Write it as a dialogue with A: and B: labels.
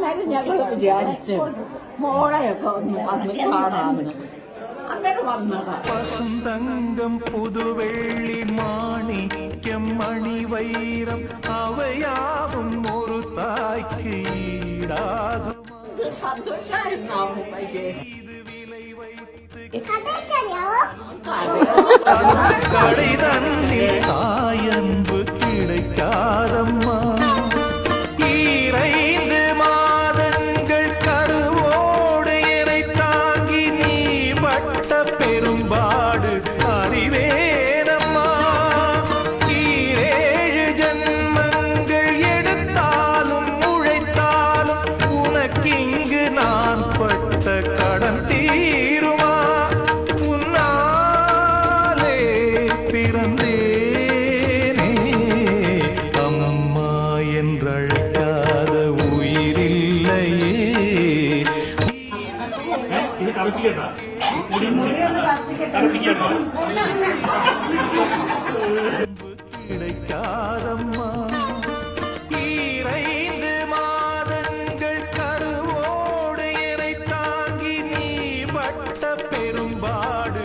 A: അന്നേരം ഞങ്ങൾ വിചാരിച്ചു മോളെയൊക്കെ ഒന്ന് വന്ന് കാണാമെന്ന്. അങ്ങനെ വന്നതാ.
B: പസുന്തങ്കം പുതുവെള്ളി മാണിക്യം മണിവൈരം അവയാവും ഒരു തായ്ക്ക് ഈടാകും.
A: സന്തോഷമായിരുന്നു അമ്മൂമ്മയ്ക്ക്.
B: கடை தன்னில் தாயன்பு கிடைக்காதம்மா. ஈரைந்து மாதங்கள் கருவோடு என்னை தாங்கி நீ பட்ட பெரும்பாடு அறிவேனம்மா. ஈரேழு ஜன்மங்கள் எடுத்தாலும் உழைத்தாலும் உனக்கிங்கு நான் பட்ட கடன் தீருமா. உன்னாலே பிறந்தேனே அம்மா என்றழைக்காத உயிரில்லையே. கிடைக்காதம்மா. ஈரைந்து மாதங்கள் கருவோடு என்னை தாங்கி நீ பட்ட பெரும்பாடு